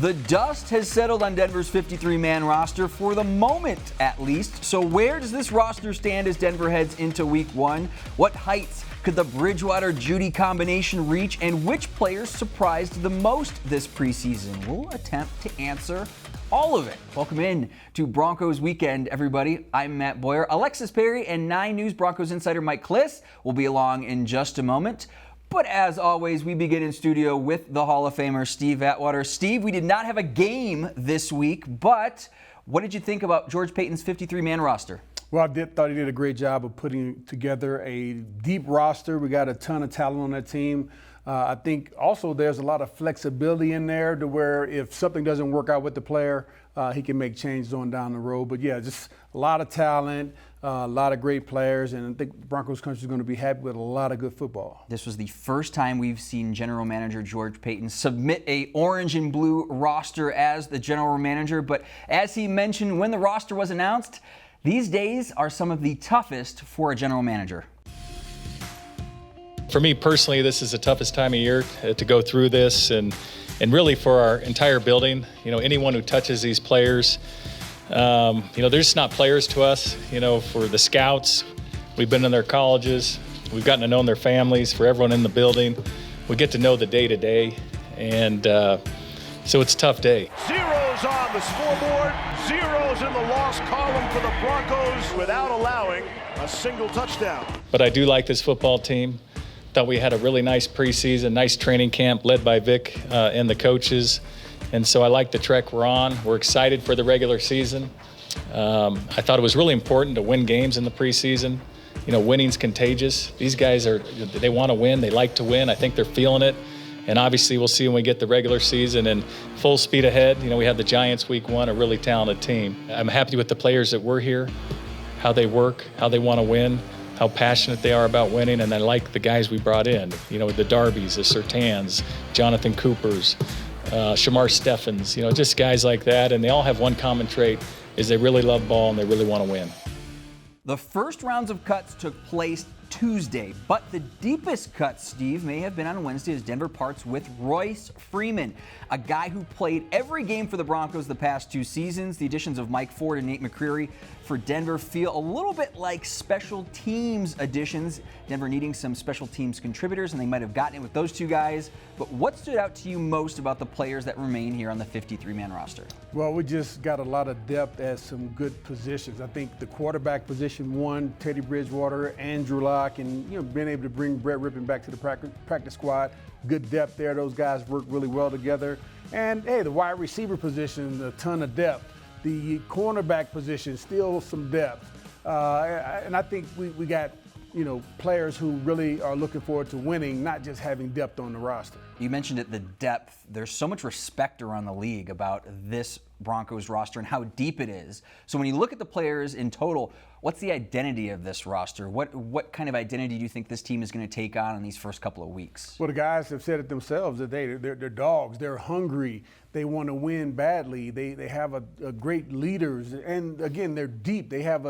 The dust has settled on Denver's 53-man roster for the moment, at least. So where does this roster stand as Denver heads into Week 1? What heights could the Bridgewater-Jeudy combination reach, and which players surprised the most this preseason? We'll attempt to answer all of it. Welcome in to Broncos Weekend, everybody. I'm Matt Boyer. Alexis Perry and 9 News Broncos Insider Mike Klis will be along in just a moment. But as always, we begin in studio with the Hall of Famer, Steve Atwater. Steve, we did not have a game this week, but what did you think about George Paton's 53-man roster? Well, thought he did a great job of putting together a deep roster. We got a ton of talent on that team. I think also there's a lot of flexibility in there to where if something doesn't work out with the player, he can make changes on down the road. But yeah, just a lot of talent, a lot of great players, and I think the Broncos country is going to be happy with a lot of good football. This was the first time we've seen general manager George Paton submit a orange and blue roster as the general manager. But as he mentioned when the roster was announced, these days are some of the toughest for a general manager. For me personally, this is the toughest time of year to go through this, and really for our entire building. You know, anyone who touches these players, they're just not players to us. You know, for the scouts, we've been in their colleges, we've gotten to know their families. For everyone in the building, we get to know the day-to-day, and so it's a tough day. Zeros on the scoreboard, zeros in the loss column for the Broncos without allowing a single touchdown. But I do like this football team. Thought we had a really nice preseason, nice training camp led by Vic and the coaches. And so I like the trek we're on. We're excited for the regular season. I thought it was really important to win games in the preseason. You know, winning's contagious. These guys they want to win. They like to win. I think they're feeling it. And obviously we'll see when we get the regular season and full speed ahead. You know, we have the Giants Week 1, a really talented team. I'm happy with the players that were here, how they work, how they want to win, how passionate they are about winning, and I like the guys we brought in. You know, the Darbys, the Surtans, Jonathon Coopers, Shamar Steffens, you know, just guys like that. And they all have one common trait, is they really love ball and they really want to win. The first rounds of cuts took place Tuesday, but the deepest cut, Steve, may have been on Wednesday as Denver parts with Royce Freeman, a guy who played every game for the Broncos the past 2 seasons. The additions of Mike Ford and Nate McCreary for Denver feel a little bit like special teams additions. Denver needing some special teams contributors, and they might have gotten it with those 2 guys. But what stood out to you most about the players that remain here on the 53-man roster? Well, we just got a lot of depth at some good positions. I think the quarterback position, one, Teddy Bridgewater, Andrew Locke, and being able to bring Brett Rippon back to the practice squad. Good depth there. Those guys work really well together. And hey, the wide receiver position, a ton of depth. The cornerback position, still some depth. And I think we got players who really are looking forward to winning, not just having depth on the roster. You mentioned it, the depth. There's so much respect around the league about this Broncos roster and how deep it is. So when you look at the players in total, what's the identity of this roster? What kind of identity do you think this team is going to take on in these first couple of weeks? Well, the guys have said it themselves that they're dogs. They're hungry. They want to win badly. They have a great leaders, and again, they're deep. They have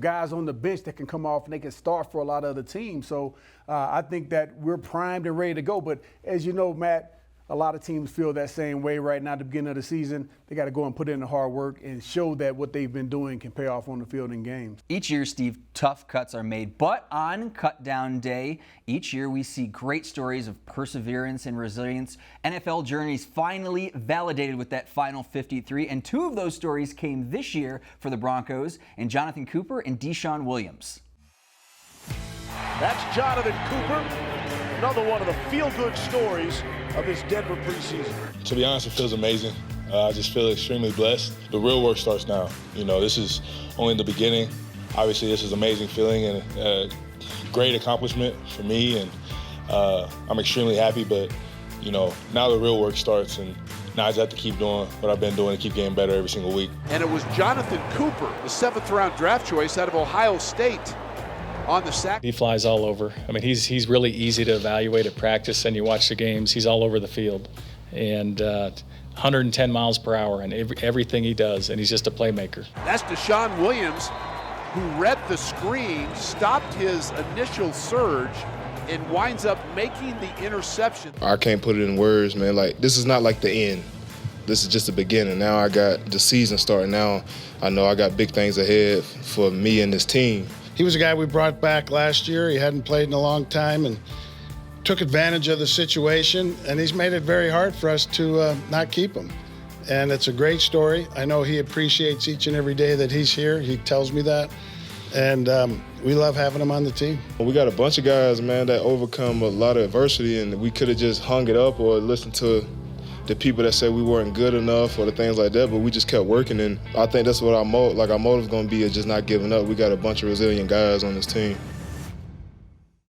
guys on the bench that can come off and they can start for a lot of other teams. So I think that we're primed and ready to go. But as you know, Matt, a lot of teams feel that same way right now at the beginning of the season. They got to go and put in the hard work and show that what they've been doing can pay off on the field in games. Each year, Steve, tough cuts are made, but on cut down day, each year we see great stories of perseverance and resilience. NFL journeys finally validated with that final 53, and 2 of those stories came this year for the Broncos, and Jonathon Cooper and DeShawn Williams. That's Jonathon Cooper, another one of the feel-good stories of this Denver preseason. To be honest, it feels amazing. I just feel extremely blessed. The real work starts now. This is only the beginning. Obviously, this is an amazing feeling and a great accomplishment for me, and I'm extremely happy, but, now the real work starts, and now I just have to keep doing what I've been doing and keep getting better every single week. And it was Jonathon Cooper, the 7th-round draft choice out of Ohio State, on the sack. He flies all over. I mean, he's really easy to evaluate at practice, and you watch the games, he's all over the field. And 110 miles per hour in everything he does, and he's just a playmaker. That's DeShawn Williams, who read the screen, stopped his initial surge, and winds up making the interception. I can't put it in words, man. Like, this is not like the end. this is just the beginning. Now I got the season starting. Now I know I got big things ahead for me and this team. He was a guy we brought back last year. He hadn't played in a long time and took advantage of the situation, and he's made it very hard for us to not keep him. And it's a great story. I know he appreciates each and every day that he's here. He tells me that. And we love having him on the team. We got a bunch of guys, man, that overcome a lot of adversity, and we could have just hung it up or listened to the people that said we weren't good enough or the things like that, but we just kept working, and I think that's what our motive is going to be, is just not giving up. We got a bunch of resilient guys on this team.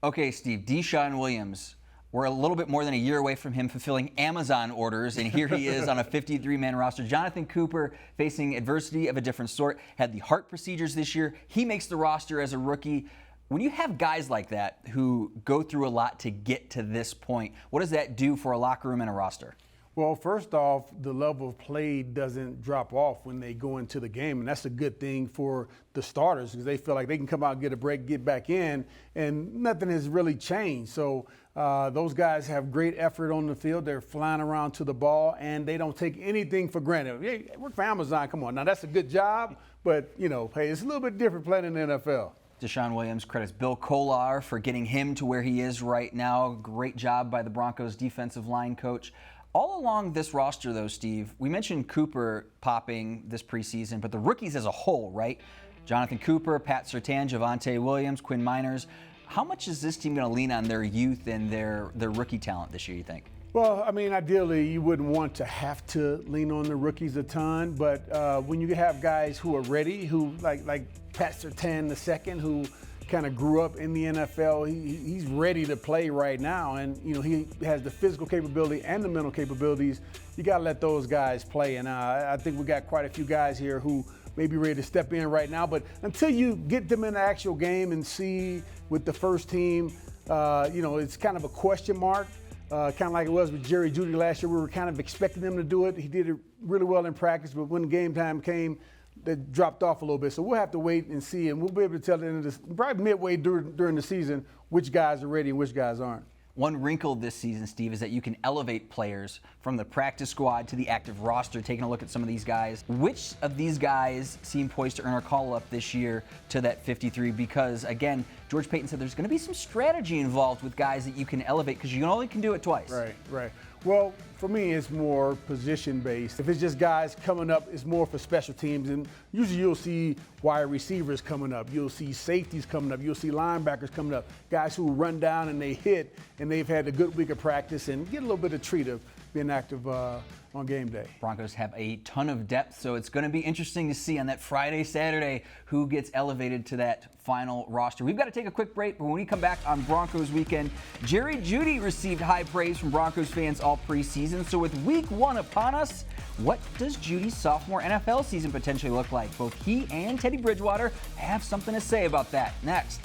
Okay, Steve, DeShawn Williams, we're a little bit more than a year away from him fulfilling Amazon orders, and here he is on a 53-man roster. Jonathon Cooper, facing adversity of a different sort, had the heart procedures this year. He makes the roster as a rookie. When you have guys like that who go through a lot to get to this point, what does that do for a locker room and a roster? Well, first off, the level of play doesn't drop off when they go into the game, and that's a good thing for the starters because they feel like they can come out and get a break, get back in, and nothing has really changed. So those guys have great effort on the field. They're flying around to the ball, and they don't take anything for granted. Hey, work for Amazon, come on. Now, that's a good job, but, you know, hey, it's a little bit different playing in the NFL. DeShawn Williams credits Bill Kolar for getting him to where he is right now. Great job by the Broncos defensive line coach. All along this roster, though, Steve, we mentioned Cooper popping this preseason, but the rookies as a whole, right? Jonathon Cooper, Pat Surtain, Javonte Williams, Quinn Miners. How much is this team going to lean on their youth and their rookie talent this year, you think? Well, I mean, ideally, you wouldn't want to have to lean on the rookies a ton, but when you have guys who are ready, who like Pat Surtain II, who kind of grew up in the NFL, he's ready to play right now, and you know he has the physical capability and the mental capabilities. You got to let those guys play, and I think we got quite a few guys here who may be ready to step in right now. But until you get them in the actual game and see with the first team, you know, it's kind of a question mark. Kind of like it was with Jerry Jeudy last year. We were kind of expecting him to do it. He did it really well in practice, but when game time came, they dropped off a little bit. So we'll have to wait and see, and we'll be able to tell at the end of this, probably midway during the season, which guys are ready and which guys aren't. One wrinkle this season, Steve, is that you can elevate players from the practice squad to the active roster. Taking a look at some of these guys, which of these guys seem poised to earn our call-up this year to that 53? Because, again, George Paton said there's going to be some strategy involved with guys that you can elevate because you only can do it twice. Right. Well, for me, it's more position-based. If it's just guys coming up, it's more for special teams. And usually you'll see wide receivers coming up. You'll see safeties coming up. You'll see linebackers coming up. Guys who run down and they hit, and they've had a good week of practice and get a little bit of treat of being active on game day. Broncos have a ton of depth, so it's going to be interesting to see on that Friday, Saturday, who gets elevated to that final roster. We've got to take a quick break, but when we come back on Broncos Weekend, Jerry Jeudy received high praise from Broncos fans all preseason. So with week one upon us, what does Jeudy's sophomore NFL season potentially look like? Both he and Teddy Bridgewater have something to say about that. Next.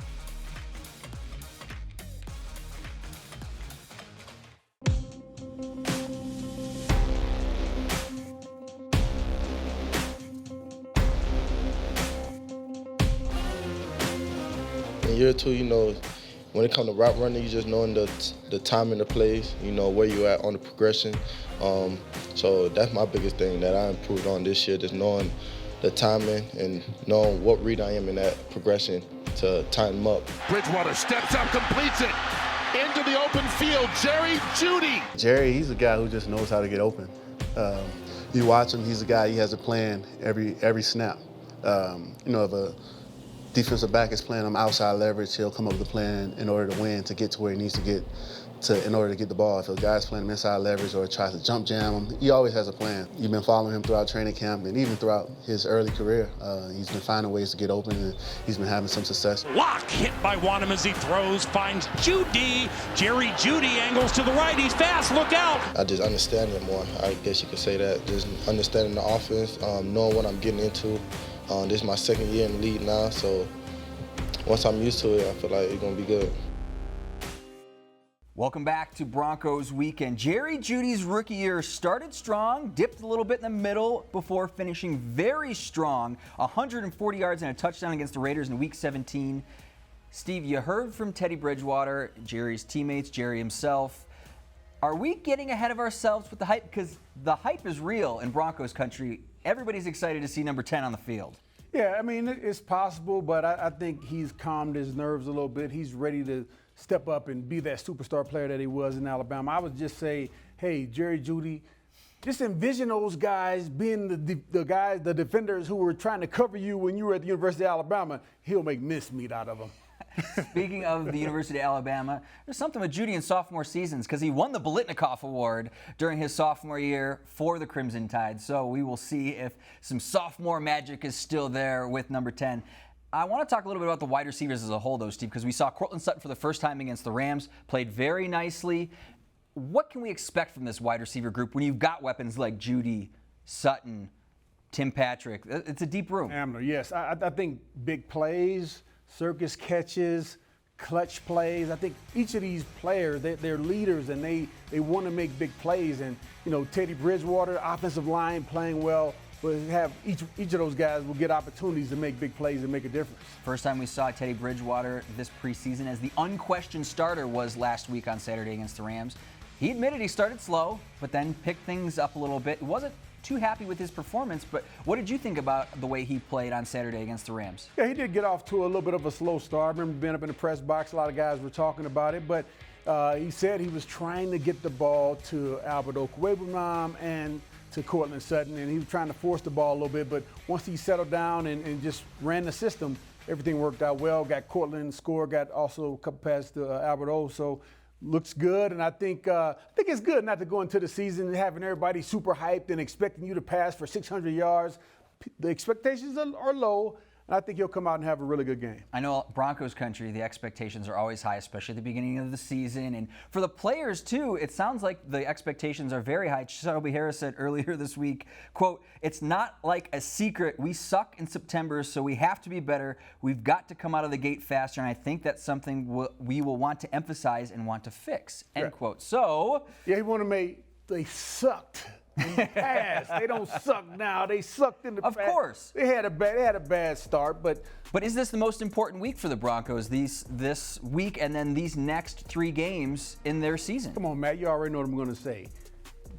In year two, you know, when it comes to route running, you just knowing the timing of plays, you know, where you're at on the progression. So that's my biggest thing that I improved on this year, just knowing the timing and knowing what read I am in that progression to time them up. Bridgewater steps up, completes it. Into the open field, Jerry Jeudy. Jerry, he's a guy who just knows how to get open. You watch him, he's a guy, he has a plan every snap. You know, if a defensive back is playing him outside leverage, he'll come up with a plan in order to win, to get to where he needs to get to in order to get the ball. If a guy's playing him inside leverage or tries to jump jam him, he always has a plan. You've been following him throughout training camp and even throughout his early career. He's been finding ways to get open and he's been having some success. Lock hit by Wanham as he throws, finds Jeudy. Jerry Jeudy angles to the right, he's fast, look out. I just understand it more, I guess you could say that. Just understanding the offense, knowing what I'm getting into. This is my second year in the league now, so once I'm used to it, I feel like it's going to be good. Welcome back to Broncos Weekend. Jerry Jeudy's rookie year started strong, dipped a little bit in the middle before finishing very strong. 140 yards and a touchdown against the Raiders in Week 17. Steve, you heard from Teddy Bridgewater, Jerry's teammates, Jerry himself. Are we getting ahead of ourselves with the hype? Because the hype is real in Broncos country. Everybody's excited to see number 10 on the field. Yeah, I mean, it's possible, but I think he's calmed his nerves a little bit. He's ready to step up and be that superstar player that he was in Alabama. I would just say, hey, Jerry Jeudy, just envision those guys being the guys, the defenders who were trying to cover you when you were at the University of Alabama. He'll make mincemeat out of them. Speaking of the University of Alabama, there's something with Jeudy in sophomore seasons because he won the Biletnikoff Award during his sophomore year for the Crimson Tide. So we will see if some sophomore magic is still there with number 10. I want to talk a little bit about the wide receivers as a whole, though, Steve, because we saw Courtland Sutton for the first time against the Rams, played very nicely. What can we expect from this wide receiver group when you've got weapons like Jeudy, Sutton, Tim Patrick? It's a deep room. Amner, yes. I think big plays, circus catches, clutch plays. I think each of these players, they're leaders and they want to make big plays. And, Teddy Bridgewater, offensive line playing well, will have each of those guys will get opportunities to make big plays and make a difference. First time we saw Teddy Bridgewater this preseason as the unquestioned starter was last week on Saturday against the Rams. He admitted he started slow, but then picked things up a little bit. Wasn't too happy with his performance, but what did you think about the way he played on Saturday against the Rams? Yeah, he did get off to a little bit of a slow start. I remember being up in the press box, a lot of guys were talking about it, but he said he was trying to get the ball to Albert Okwuegbunam and to Courtland Sutton, and he was trying to force the ball a little bit, but once he settled down and just ran the system, everything worked out well. Got Courtland score, got also a couple passes to Albert O, so looks good, and I think it's good not to go into the season having everybody super hyped and expecting you to pass for 600 yards. The expectations are low, and I think he'll come out and have a really good game. I know Broncos country, the expectations are always high, especially at the beginning of the season. And for the players, too, it sounds like the expectations are very high. Shelby Harris said earlier this week, quote, "It's not like a secret. We suck in September, so we have to be better. We've got to come out of the gate faster, and I think that's something we will want to emphasize and want to fix," end quote. So, yeah, he wanted to make, they sucked in the past. They don't suck now. They sucked in the past. Of course. They had a bad start, but is this the most important week for the Broncos, this week and then these next 3 games in their season? Come on, Matt, you already know what I'm going to say.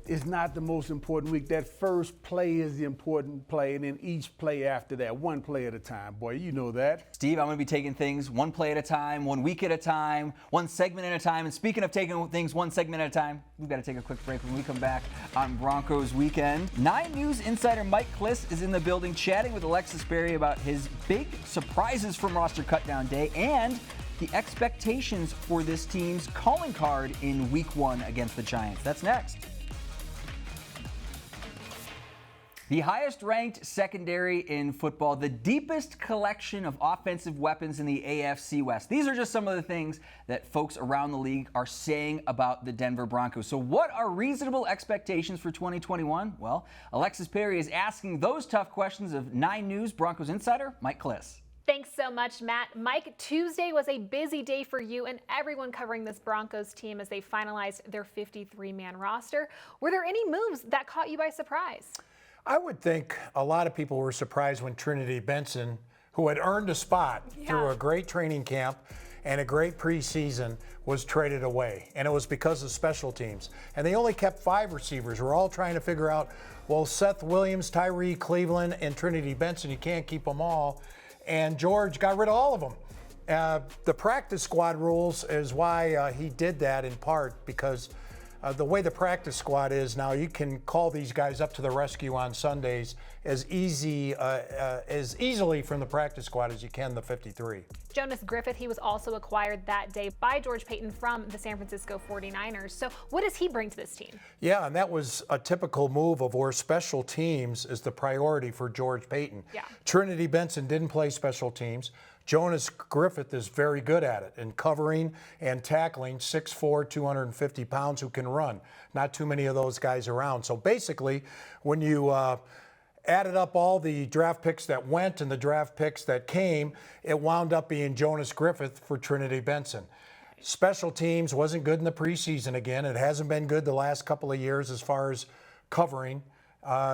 It's not the most important week. That first play is the important play, and then each play after that, one play at a time. Boy, you know that. Steve, I'm going to be taking things one play at a time, 1 week at a time, one segment at a time. And speaking of taking things one segment at a time, we've got to take a quick break. When we come back on Broncos Weekend, 9 News Insider Mike Klis is in the building chatting with Alexis Perry about his big surprises from roster cutdown day and the expectations for this team's calling card in Week 1 against the Giants. That's next. The highest-ranked secondary in football, the deepest collection of offensive weapons in the AFC West. These are just some of the things that folks around the league are saying about the Denver Broncos. So what are reasonable expectations for 2021? Well, Alexis Perry is asking those tough questions of 9 News Broncos Insider Mike Klis. Thanks so much, Matt. Mike, Tuesday was a busy day for you and everyone covering this Broncos team as they finalized their 53-man roster. Were there any moves that caught you by surprise? I would think a lot of people were surprised when Trinity Benson, who had earned a spot through a great training camp and a great preseason, was traded away. And it was because of special teams. And they only kept 5 receivers. We're all trying to figure out, well, Seth Williams, Tyree Cleveland, and Trinity Benson, you can't keep them all. And George got rid of all of them. The practice squad rules is why he did that, in part because the way the practice squad is now, you can call these guys up to the rescue on Sundays as easily from the practice squad as you can the 53. Jonas Griffith, he was also acquired that day by George Paton from the San Francisco 49ers. So what does he bring to this team? Yeah, and that was a typical move of where special teams is the priority for George Paton. Yeah. Trinity Benson didn't play special teams. Jonas Griffith is very good at it in covering and tackling, 6'4", 250 pounds, who can run. Not too many of those guys around. So basically, when you added up all the draft picks that went and the draft picks that came, it wound up being Jonas Griffith for Trinity Benson. Special teams wasn't good in the preseason again. It hasn't been good the last couple of years as far as covering.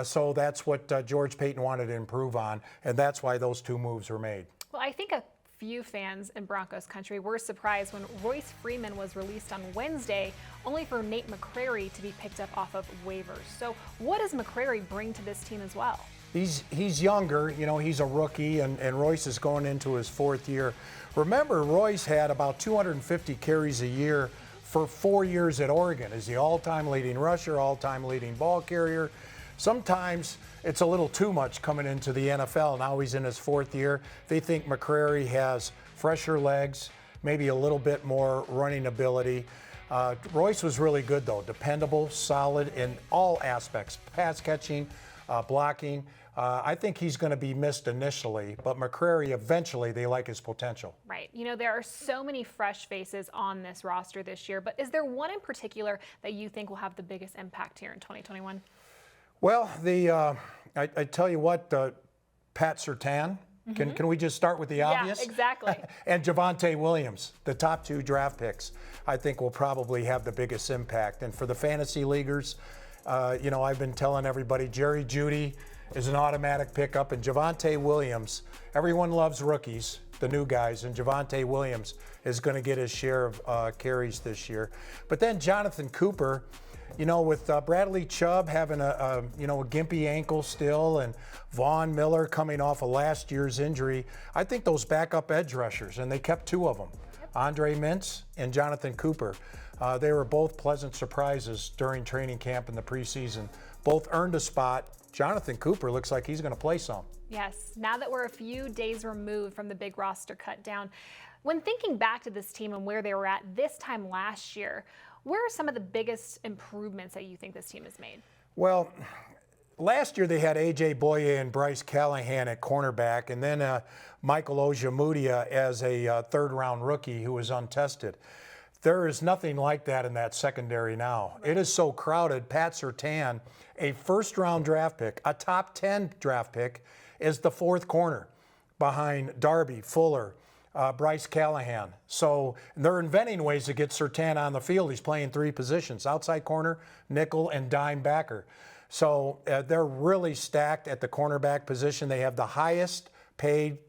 So that's what George Paton wanted to improve on, and that's why those 2 moves were made. Well, I think a few fans in Broncos country were surprised when Royce Freeman was released on Wednesday, only for Nate McCrary to be picked up off of waivers. So what does McCrary bring to this team as well? He's younger, he's a rookie, and Royce is going into his 4th year. Remember, Royce had about 250 carries a year for 4 years at Oregon as the all-time leading rusher, all-time leading ball carrier. Sometimes it's a little too much coming into the NFL. Now he's in his 4th year. They think McCrary has fresher legs, maybe a little bit more running ability. Royce was really good, though, dependable, solid in all aspects, pass catching, blocking. I think he's going to be missed initially, but McCrary, eventually, they like his potential. Right. there are so many fresh faces on this roster this year, but is there one in particular that you think will have the biggest impact here in 2021? Well, I tell you what, Pat Surtain. Can we just start with the obvious? Yeah, exactly. And Javonte Williams, the top 2 draft picks, I think will probably have the biggest impact. And for the fantasy leaguers, I've been telling everybody Jerry Jeudy is an automatic pickup, and Javonte Williams, everyone loves rookies, the new guys, and Javonte Williams is going to get his share of carries this year. But then Jonathan Cooper, with Bradley Chubb having a gimpy ankle still, and Von Miller coming off of last year's injury, I think those backup edge rushers, and they kept 2 of them, Andre Mintz and Jonathan Cooper. They were both pleasant surprises during training camp in the preseason. Both earned a spot. Jonathan Cooper looks like he's going to play some. Yes, now that we're a few days removed from the big roster cut down, when thinking back to this team and where they were at this time last year, where are some of the biggest improvements that you think this team has made? Well, last year they had A.J. Boye and Bryce Callahan at cornerback, and then Michael Ojemudia as a third-round rookie who was untested. There is nothing like that in that secondary now. It is so crowded. Pat Surtain, a first-round draft pick, a top 10 draft pick, is the 4th corner behind Darby, Fuller, Bryce Callahan. So they're inventing ways to get Surtain on the field. He's playing 3 positions, outside corner, nickel, and dime backer. So they're really stacked at the cornerback position. They have the highest paid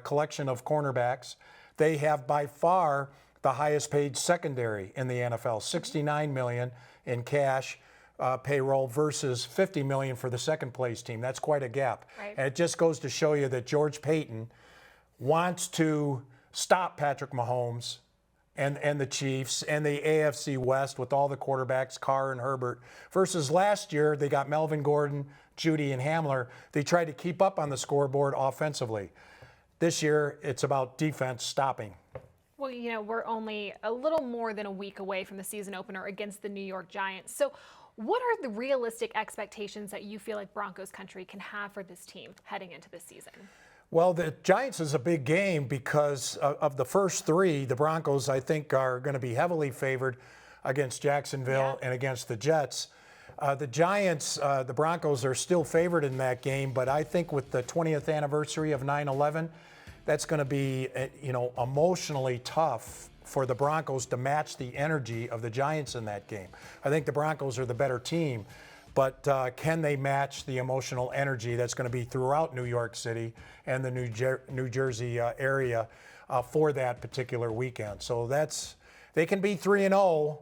collection of cornerbacks. They have by far the highest paid secondary in the NFL, $69 million in cash payroll versus $50 million for the second place team. That's quite a gap. Right. And it just goes to show you that George Paton wants to stop Patrick Mahomes and the Chiefs and the AFC West with all the quarterbacks, Carr and Herbert, versus last year they got Melvin Gordon, Jeudy, and Hamler. They tried to keep up on the scoreboard offensively. This year it's about defense stopping. Well, we're only a little more than a week away from the season opener against the New York Giants. So what are the realistic expectations that you feel like Broncos country can have for this team heading into this season? Well, the Giants is a big game because of the first 3. The Broncos, I think, are going to be heavily favored against Jacksonville and against the Jets. The Giants, the Broncos are still favored in that game, but I think with the 20th anniversary of 9/11, that's going to be, emotionally tough for the Broncos to match the energy of the Giants in that game. I think the Broncos are the better team, but can they match the emotional energy that's going to be throughout New York City and the New Jersey area for that particular weekend? So they can be 3-0,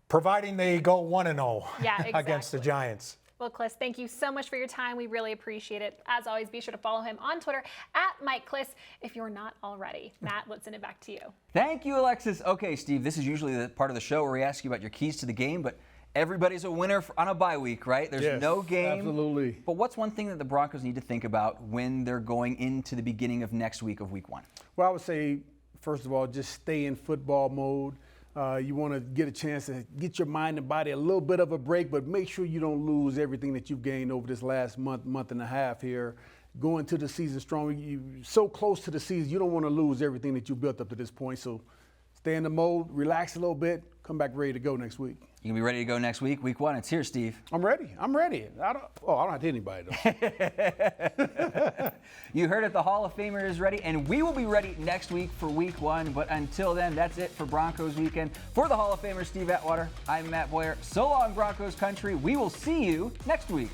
providing they go 1-0 against the Giants. Well, Klis, thank you so much for your time. We really appreciate it. As always, be sure to follow him on Twitter at Mike Klis if you're not already. Matt, let's send it back to you. Thank you, Alexis. Okay, Steve, this is usually the part of the show where we ask you about your keys to the game, but everybody's a winner on a bye week, right? There's no game. Absolutely. But what's one thing that the Broncos need to think about when they're going into the beginning of next week of week 1? Well, I would say, first of all, just stay in football mode. You want to get a chance to get your mind and body a little bit of a break, but make sure you don't lose everything that you've gained over this last month and a half here. Going to the season strong, you're so close to the season, you don't want to lose everything that you built up to this point. So stay in the mode, relax a little bit, come back ready to go next week. You gonna be ready to go next week, week 1? It's here, Steve. I'm ready. I don't have to anybody though. You heard it, the Hall of Famer is ready, and we will be ready next week for week 1. But until then, that's it for Broncos Weekend. For the Hall of Famer, Steve Atwater, I'm Matt Boyer. So long, Broncos country. We will see you next week.